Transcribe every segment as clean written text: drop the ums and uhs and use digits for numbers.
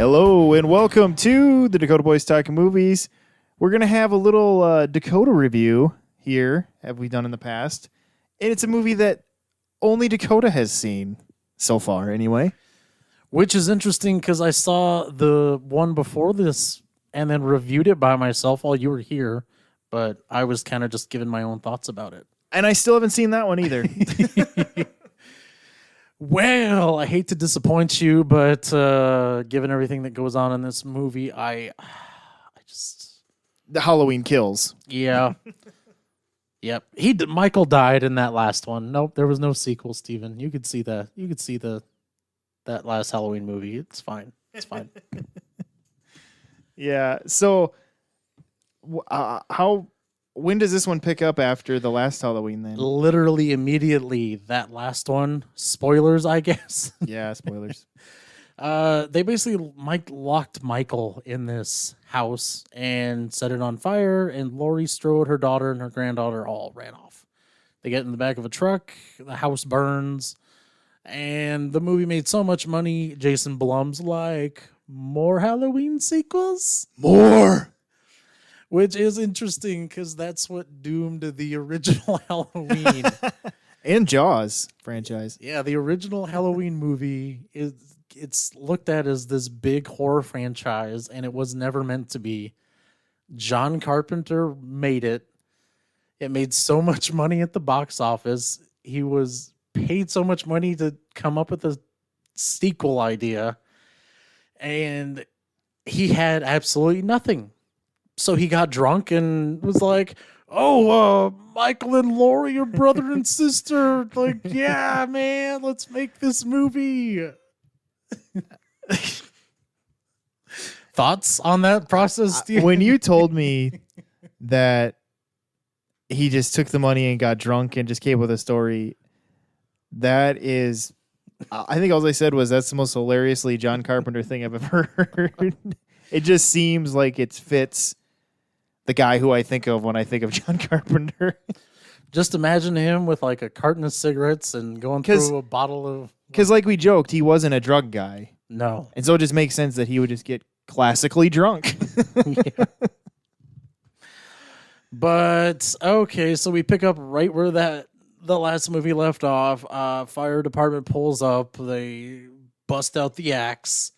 Hello and welcome to the Dakota Boys Talking Movies. We're going to have a little Dakota review here, have we done in the past. And it's a movie that only Dakota has seen so far, anyway. Which is interesting because I saw the one before this and then reviewed it by myself while you were here, but I was kind of just giving my own thoughts about it. And I still haven't seen that one either. Well, I hate to disappoint you, but given everything that goes on in this movie, I just... The Halloween Kills. Yeah. Yep. Michael died in that last one. Nope, there was no sequel, Steven. You could see that. You could see that last Halloween movie. It's fine. It's fine. Yeah. So, when does this one pick up after the last Halloween then? Literally immediately, that last one. Spoilers, I guess. Yeah, spoilers. They basically locked Michael in this house and set it on fire, and Laurie Strode, her daughter, and her granddaughter all ran off. They get in the back of a truck, the house burns, and the movie made so much money, Jason Blum's like, more Halloween sequels? More! Which is interesting because that's what doomed the original Halloween. And Jaws franchise. Yeah, the original Halloween movie it's looked at as this big horror franchise, and it was never meant to be. John Carpenter made it. It made so much money at the box office. He was paid so much money to come up with a sequel idea, and he had absolutely nothing. So he got drunk and was like, Michael and Laurie are brother and sister. Like, yeah, man, let's make this movie. Thoughts on that process, Steve? When you told me that he just took the money and got drunk and just came up with a story, that is, I think all I said was that's the most hilariously John Carpenter thing I've ever heard. It just seems like it fits the guy who I think of when I think of John Carpenter. Just imagine him with like a carton of cigarettes and going through a bottle of... Because like we joked, he wasn't a drug guy. No. And so it just makes sense that he would just get classically drunk. Yeah. But, okay, so we pick up right where the last movie left off. Fire department pulls up. They bust out the axe.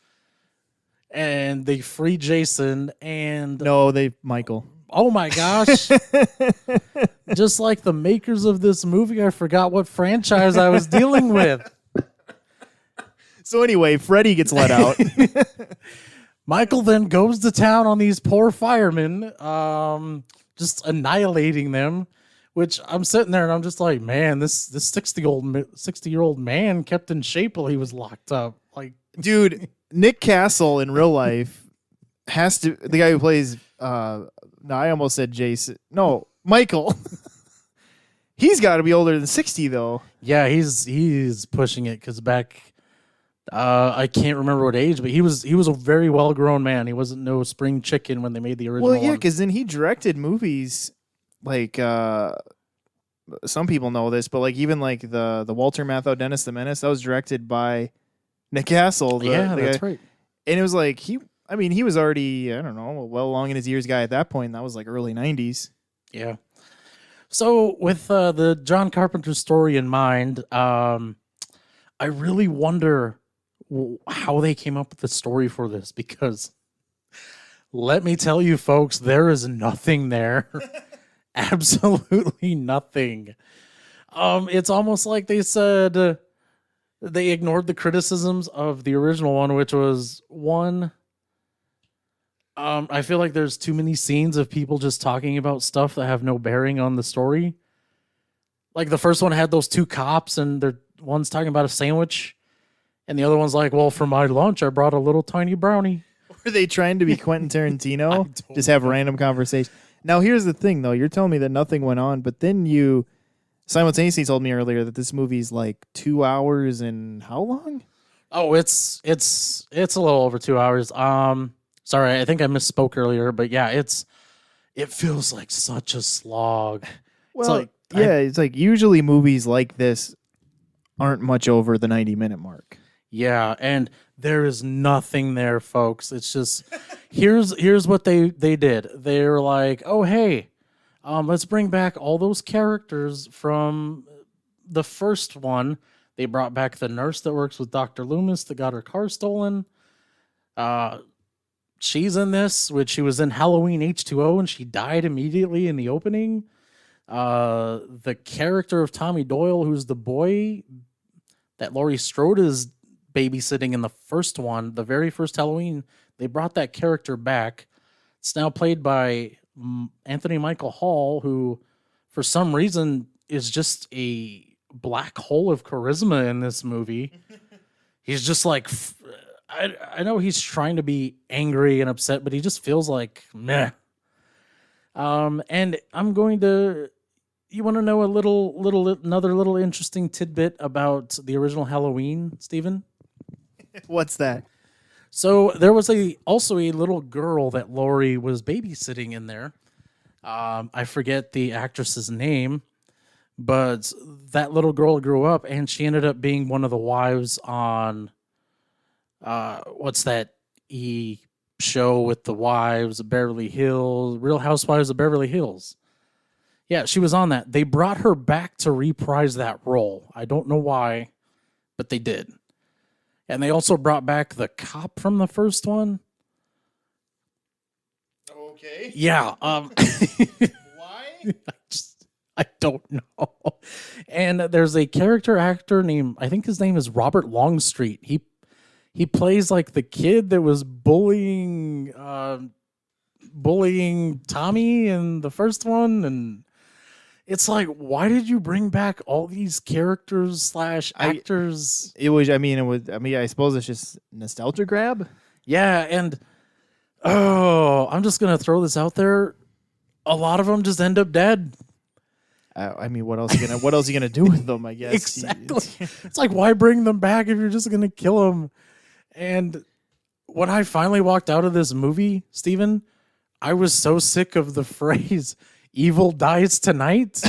And they free Jason and... No, Michael. Oh my gosh. Just like the makers of this movie, I forgot what franchise I was dealing with. So anyway, Freddy gets let out. Michael then goes to town on these poor firemen, just annihilating them, which I'm sitting there and I'm just like, man, this 60-year-old man kept in shape while he was locked up. Like, dude, Nick Castle in real life the guy who plays I almost said Jason. No, Michael. He's got to be older than 60 though. Yeah, he's pushing it because back I can't remember what age, but he was a very well-grown man. He wasn't no spring chicken when they made the original. Well, yeah, one. because then he directed movies like some people know this, but like even like the Walter Matthau Dennis the Menace, that was directed by Nick Castle. That's right. And it was like he was already, I don't know, well along in his years guy at that point. And that was like early 90s. Yeah. So with the John Carpenter story in mind, I really wonder how they came up with the story for this, because let me tell you, folks, there is nothing there. Absolutely nothing. It's almost like they said they ignored the criticisms of the original one, which was one... I feel like there's too many scenes of people just talking about stuff that have no bearing on the story. Like the first one had those two cops and one's talking about a sandwich and the other one's like, well, for my lunch, I brought a little tiny brownie. Were they trying to be Quentin Tarantino? Just have random conversation. Now, here's the thing, though. You're telling me that nothing went on, but then you simultaneously told me earlier that this movie's like 2 hours and how long? Oh, it's a little over 2 hours. Sorry, I think I misspoke earlier, but yeah, it feels like such a slog. Well, it's like usually movies like this aren't much over the 90-minute mark. Yeah, and There is nothing there, folks. It's just here's what they did. They're like, oh hey, let's bring back all those characters from the first one. They brought back the nurse that works with Dr. Loomis that got her car stolen. She's in this, which she was in Halloween H2O, and she died immediately in the opening. The character of Tommy Doyle, who's the boy that Laurie Strode is babysitting in the first one, the very first Halloween, they brought that character back. It's now played by Anthony Michael Hall, who, for some reason, is just a black hole of charisma in this movie. He's just like, I know he's trying to be angry and upset, but he just feels like meh. And I'm going to. You want to know another little interesting tidbit about the original Halloween, Stephen? What's that? So there was also a little girl that Laurie was babysitting in there. I forget the actress's name, but that little girl grew up and she ended up being one of the wives on what's that show with the wives, Beverly Hills, Real Housewives of Beverly Hills. Yeah, she was on that. They brought her back to reprise that role. I don't know why, but they did. And they also brought back the cop from the first one. Okay. Yeah. Why? I don't know. And there's a character actor named, I think his name is Robert Longstreet. He plays like the kid that was bullying Tommy in the first one, and it's like, why did you bring back all these characters / actors? I suppose it's just nostalgia grab. Yeah, and I'm just gonna throw this out there. A lot of them just end up dead. What else are you gonna do with them? I guess Exactly. It's like, why bring them back if you're just gonna kill them? And when I finally walked out of this movie, Stephen, I was so sick of the phrase "evil dies tonight."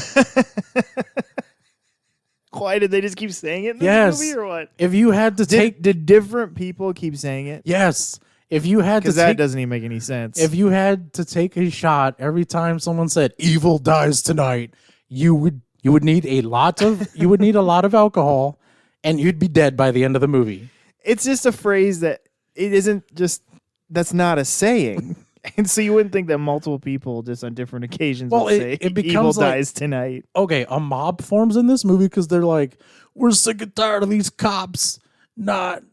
Why did they just keep saying it in this movie, or what? If you had to did different people keep saying it? Yes. If you had to, because that doesn't even make any sense. If you had to take a shot every time someone said "evil dies tonight," you would need a lot of alcohol, and you'd be dead by the end of the movie. It's just a phrase that it isn't just. That's not a saying. And so you wouldn't think that multiple people just on different occasions would say it becomes evil like, dies tonight. Okay, a mob forms in this movie because they're like, we're sick and tired of these cops not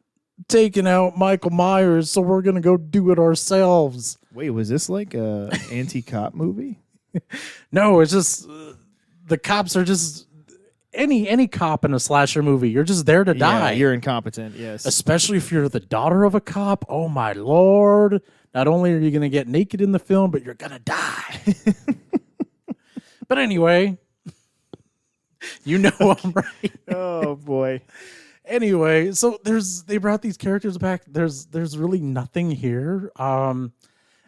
taking out Michael Myers, so we're going to go do it ourselves. Wait, was this like a anti-cop movie? No, it's just the cops are just any cop in a slasher movie. You're just there to die. You're incompetent, yes. Especially if you're the daughter of a cop. Oh, my Lord. Not only are you going to get naked in the film, but you're going to die. But anyway, you know I'm right. Oh, boy. Anyway, so they brought these characters back. There's really nothing here. I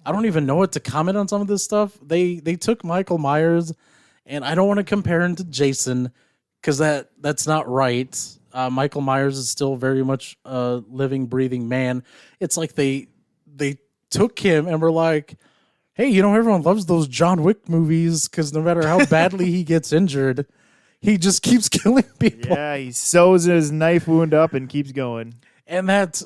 don't even know what to comment on some of this stuff. They took Michael Myers, and I don't want to compare him to Jason because that's not right. Michael Myers is still very much a living, breathing man. It's like they took him and were like, hey, everyone loves those John Wick movies because no matter how badly he gets injured, he just keeps killing people. Yeah, he sews his knife wound up and keeps going. And that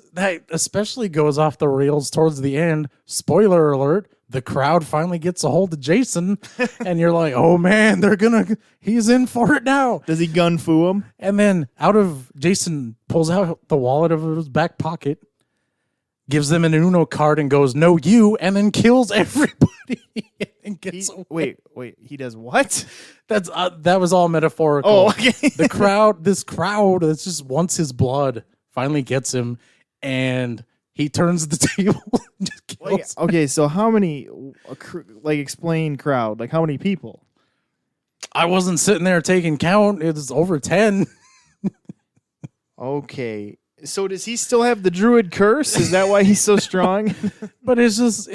especially goes off the rails towards the end. Spoiler alert, the crowd finally gets a hold of Jason, and you're like, oh man, he's in for it now. Does he gun fu him? And then Jason pulls out the wallet of his back pocket, gives them an Uno card and goes, no, you, and then kills everybody and gets away. Wait, he does what? That was all metaphorical. Oh, okay. This crowd that just wants his blood finally gets him, and he turns the table and just kills him. Okay, so how many, explain crowd, how many people? I wasn't sitting there taking count. It was over 10. Okay. So does he still have the druid curse? Is that why he's so strong? But it's just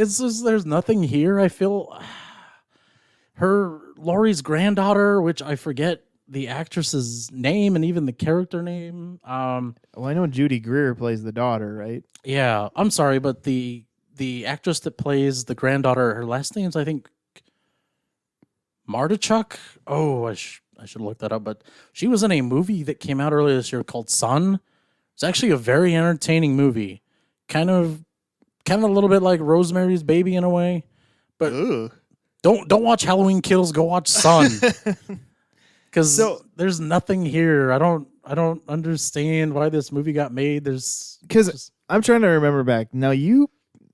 there's nothing here. I feel Laurie's granddaughter, which I forget the actress's name and even the character name. Well, I know Judy Greer plays the daughter, right? Yeah, I'm sorry, but the actress that plays the granddaughter, her last name's I think Martichuk. Oh, I should look that up. But she was in a movie that came out earlier this year called Son. It's actually a very entertaining movie, kind of a little bit like Rosemary's Baby in a way. But Ugh. don't watch Halloween Kills. Go watch Son. Because there's nothing here. I don't understand why this movie got made. Because I'm trying to remember back. Now you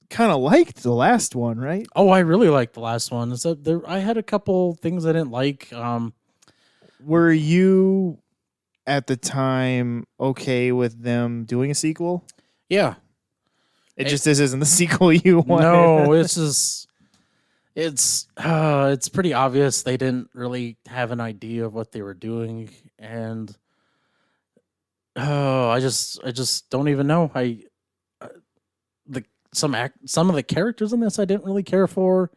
kind of liked the last one, right? Oh, I really liked the last one. So I had a couple things I didn't like. Were you at the time okay with them doing a sequel? Yeah. This isn't the sequel you wanted. No, it's just it's pretty obvious they didn't really have an idea of what they were doing, and I just don't even know. Some of the characters in this I didn't really care for.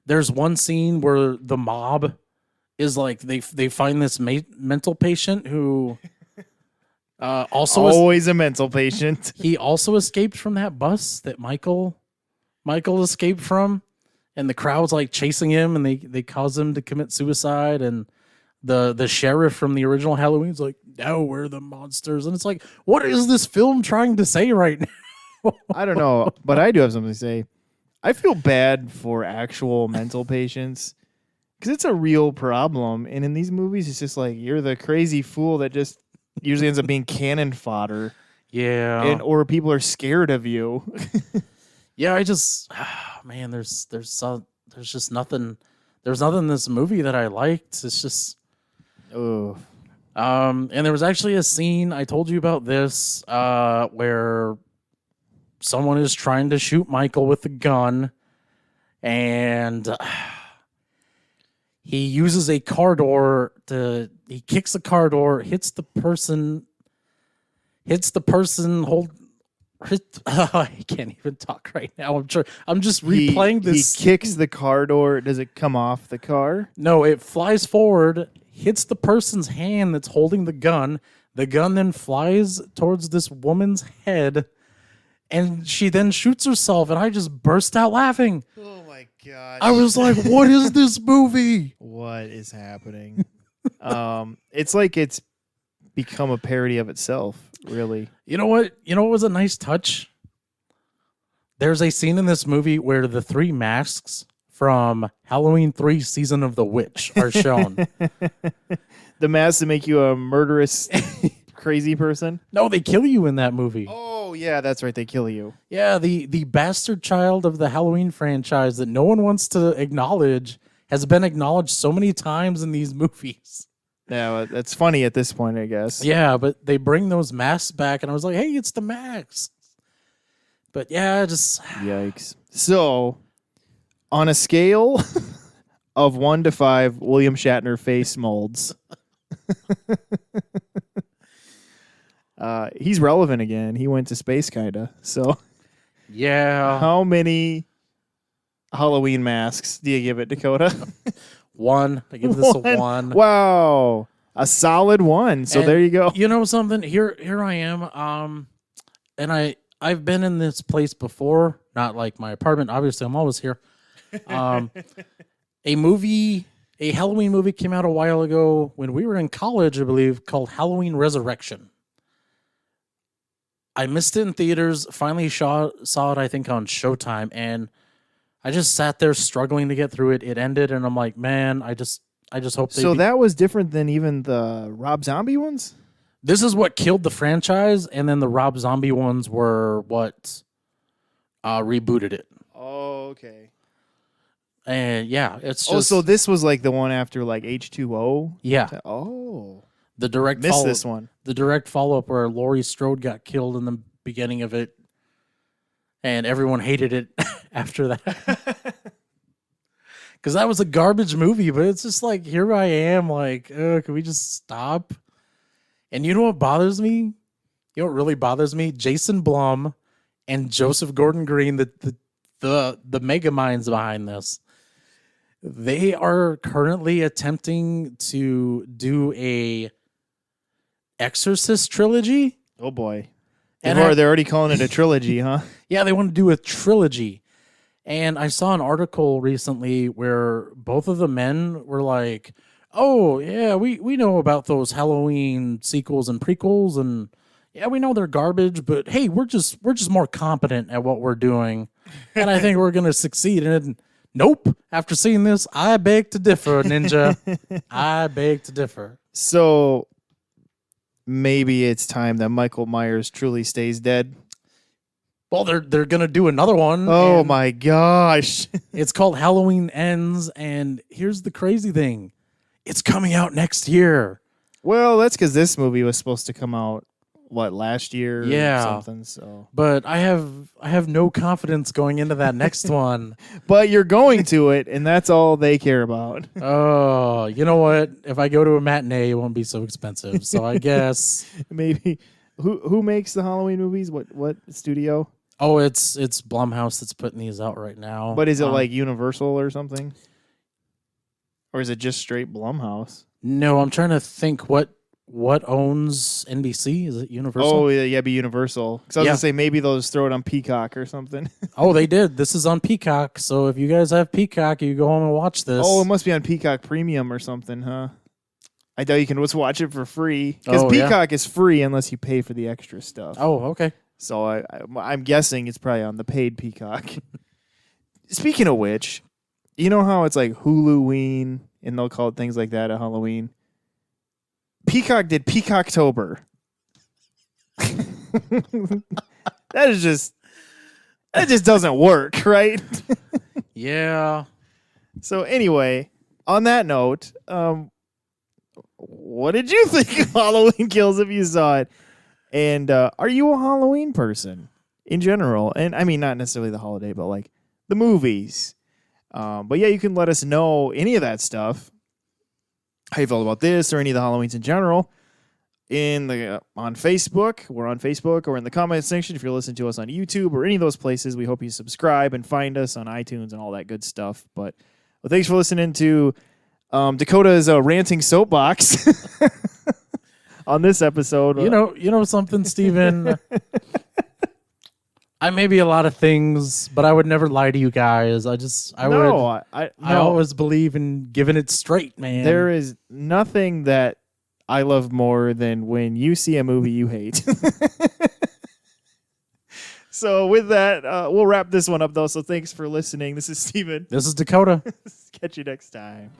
There's one scene where the mob is like they find this mental patient who also always a mental patient. He also escaped from that bus that Michael escaped from, and the crowd's like chasing him, and they cause him to commit suicide, and the sheriff from the original Halloween's like, "No, we're the monsters," and it's like, what is this film trying to say right now? I don't know, but I do have something to say. I feel bad for actual mental patients because it's a real problem. And in these movies, it's just like you're the crazy fool that just usually ends up being cannon fodder. Yeah. Or people are scared of you. Yeah, I just, man, there's just nothing. There's nothing in this movie that I liked. It's just, oh. And there was actually a scene, I told you about this, where someone is trying to shoot Michael with a gun, and he uses a car door he kicks the car door, hits the person, I can't even talk right now. I'm just replaying this. He kicks the car door. Does it come off the car? No, it flies forward, hits the person's hand that's holding the gun. The gun then flies towards this woman's head, and she then shoots herself, and I just burst out laughing. Oh my god! I was like, "What is this movie? What is happening?" It's like it's become a parody of itself. Really. You know what? You know what was a nice touch? There's a scene in this movie where the three masks from Halloween 3 Season of the Witch are shown. The masks that make you a murderous, crazy person? No, they kill you in that movie. Oh, yeah, that's right. They kill you. Yeah, the bastard child of the Halloween franchise that no one wants to acknowledge has been acknowledged so many times in these movies. Yeah, well, that's funny at this point, I guess. Yeah, but they bring those masks back, and I was like, hey, it's the masks. But yeah, just... Yikes. So, on a scale of 1 to 5 William Shatner face molds, he's relevant again. He went to space, kind of. So, yeah. How many Halloween masks do you give it, Dakota? 1. I give this a 1. Wow. A solid 1. So and there you go. You know something? Here I am. And I've been in this place before, not like my apartment. Obviously, I'm always here. A Halloween movie came out a while ago when we were in college, I believe, called Halloween Resurrection. I missed it in theaters. Finally saw it, I think, on Showtime, and I just sat there struggling to get through it. It ended, and I'm like, man, I just hope they... So that was different than even the Rob Zombie ones? This is what killed the franchise, and then the Rob Zombie ones were what rebooted it. Oh, okay. And yeah, it's just... Oh, so this was like the one after like H2O? Yeah. Oh. The direct Missed this one. The direct follow-up where Laurie Strode got killed in the beginning of it, and everyone hated it after that. Because that was a garbage movie, but it's just like, here I am, like, can we just stop? And you know what bothers me? You know what really bothers me? Jason Blum and Joseph Gordon-Green, the mega minds behind this. They are currently attempting to do a Exorcist trilogy. Oh boy. And They're already calling it a trilogy, huh? Yeah, they want to do a trilogy. And I saw an article recently where both of the men were like, "Oh, yeah, we know about those Halloween sequels and prequels, and yeah, we know they're garbage, but hey, we're just more competent at what we're doing. And I think we're going to succeed." And nope, after seeing this, I beg to differ, Ninja. I beg to differ. So maybe it's time that Michael Myers truly stays dead. Well, they're gonna do another one. Oh my gosh. It's called Halloween Ends, and here's the crazy thing. It's coming out next year. Well, that's because this movie was supposed to come out, last year Yeah. or something, so. But I have no confidence going into that next one. But you're going to it, and that's all they care about. Oh, you know what? If I go to a matinee, it won't be so expensive. So I guess Maybe. Who makes the Halloween movies? What studio? Oh, it's Blumhouse that's putting these out right now. But is it like Universal or something? Or is it just straight Blumhouse? No, I'm trying to think what owns NBC? Is it Universal? Oh, yeah, it'd be Universal. Because I was Yeah. going to say maybe they'll just throw it on Peacock or something. Oh, they did. This is on Peacock. So if you guys have Peacock, you go home and watch this. Oh, it must be on Peacock Premium or something, huh? I doubt you can just watch it for free. Because Peacock is free unless you pay for the extra stuff. Oh, okay. So I'm guessing it's probably on the paid Peacock. Speaking of which, you know how it's like Huluween and they'll call it things like that at Halloween? Peacock did Peacocktober. That just doesn't work, right? Yeah. So anyway, on that note, what did you think of Halloween Kills if you saw it? And are you a Halloween person in general? And I mean, not necessarily the holiday, but like the movies. But yeah, you can let us know any of that stuff. How you feel about this or any of the Halloweens in general. On Facebook. We're on Facebook or in the comments section. If you're listening to us on YouTube or any of those places, we hope you subscribe and find us on iTunes and all that good stuff. But thanks for listening to Dakota's ranting soapbox. On this episode, You know something, Steven? I may be a lot of things, but I would never lie to you guys. I always believe in giving it straight, man. There is nothing that I love more than when you see a movie you hate. So with that, we'll wrap this one up, though. So thanks for listening. This is Steven. This is Dakota. Catch you next time.